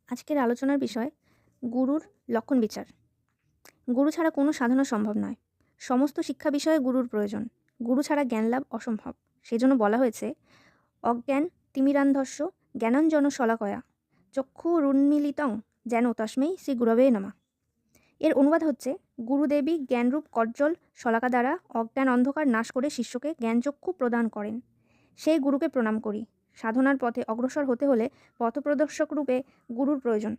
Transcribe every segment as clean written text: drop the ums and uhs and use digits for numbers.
আজকের আলোচনার বিষয় গুরুর লক্ষণ বিচার। গুরু ছাড়া কোনো সাধনা সম্ভব নয়। সমস্ত শিক্ষা বিষয়ে গুরুর প্রয়োজন। গুরু ছাড়া জ্ঞান লাভ অসম্ভব। সেজন্য বলা হয়েছে অজ্ঞান তিমিরান্ধস্য জ্ঞানাঞ্জন শলাকয়া চক্ষুরুন্মীলিতং যেন তস্मै শ্রী গুরবে নমঃ। এর অনুবাদ হচ্ছে গুরুদেবী জ্ঞানরূপ কজ্জ্বল শলাকা দ্বারা অজ্ঞান অন্ধকার নাশ করে শিষ্যকে জ্ঞানচক্ষু প্রদান করেন। সেই গুরুকে প্রণাম করি। সাধনার পথে অগ্রসর হতে হলে পথপ্রদর্শক রূপে গুরুর প্রয়োজন।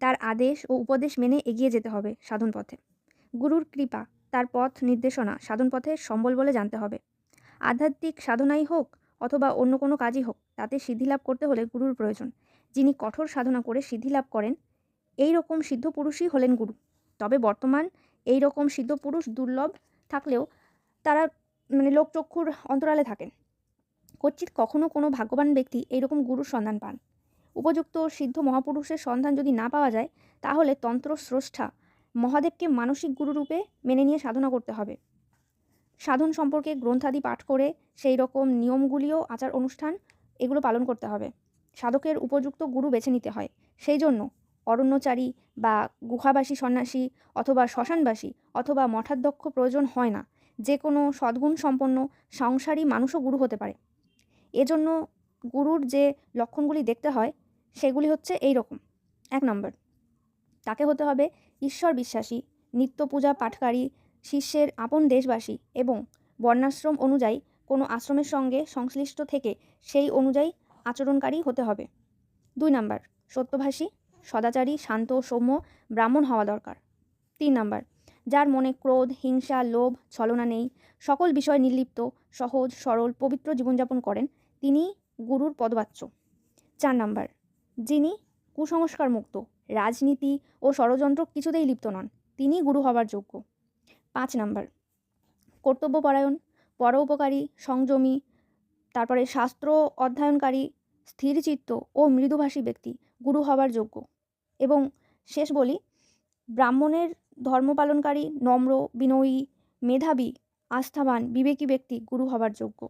তার আদেশ ও উপদেশ মেনে এগিয়ে যেতে হবে সাধন পথে। গুরুর কৃপা, তার পথ নির্দেশনা সাধন পথে সম্বল বলে জানতে হবে। আধ্যাত্মিক সাধনাই হোক অথবা অন্য কোনো কাজই হোক, তাতে সিদ্ধিলাভ করতে হলে গুরুর প্রয়োজন। যিনি কঠোর সাধনা করে সিদ্ধিলাভ করেন, এই রকম সিদ্ধ পুরুষই হলেন গুরু। তবে বর্তমান এই রকম সিদ্ধ পুরুষ দুর্লভ থাকলেও তারা লোকচক্ষুর অন্তরালে থাকেন। কচ্ছিৎ কখনো কোনো ভাগ্যবান ব্যক্তি এইরকম গুরুর সন্ধান পান। উপযুক্ত সিদ্ধ মহাপুরুষের সন্ধান যদি না পাওয়া যায়, তাহলে তন্ত্র স্রষ্টা মহাদেবকে মানসিক গুরুরূপে মেনে নিয়ে সাধনা করতে হবে। সাধন সম্পর্কে গ্রন্থাদি পাঠ করে সেই রকম নিয়মগুলিও আচার অনুষ্ঠান এগুলো পালন করতে হবে। সাধকের উপযুক্ত গুরু বেছে নিতে হয়। সেই জন্য অরণ্যচারী বা গুহাবাসী সন্ন্যাসী অথবা শ্মশানবাসী অথবা মঠাধ্যক্ষ প্রয়োজন হয় না। যে কোনো সদ্গুণ সম্পন্ন সংসারী মানুষও গুরু হতে পারে। এজন্য গুরুর যে লক্ষণগুলি দেখতে হয় সেগুলি হচ্ছে এই রকম। 1 নম্বর, তাকে হতে হবে ঈশ্বর বিশ্বাসী, নিত্য পূজা পাঠকারী, শিষ্যের আপন দেশবাসী এবং বর্ণাশ্রম অনুযায়ী কোনো আশ্রমের সঙ্গে সংশ্লিষ্ট থেকে সেই অনুযায়ী আচরণকারী হতে হবে। 2 নম্বর, সত্যভাষী, সদাচারী, শান্ত, সৌম্য ব্রাহ্মণ হওয়া দরকার। 3 নম্বর, যার মনে ক্রোধ, হিংসা, লোভ, ছলনা নেই, সকল বিষয় নির্লিপ্ত, সহজ, সরল, পবিত্র জীবনযাপন করেন, তিনি গুরুর পদবাচ্য। 4 নম্বর, যিনি কুসংস্কার মুক্ত, রাজনীতি ও ষড়যন্ত্র কিছুতেই লিপ্ত নন, তিনি গুরু হবার যোগ্য। 5 নম্বর, কর্তব্যপরায়ণ, পরোপকারী, সংযমী, তারপরে শাস্ত্র অধ্যয়নকারী, স্থিরচিত্ত ও মৃদুভাষী ব্যক্তি গুরু হবার যোগ্য। এবং শেষ বলি, ব্রাহ্মণের ধর্মপালনকারী, নম্র, বিনয়ী, মেধাবী, আস্থাবান, বিবেকী ব্যক্তি গুরু হবার যোগ্য।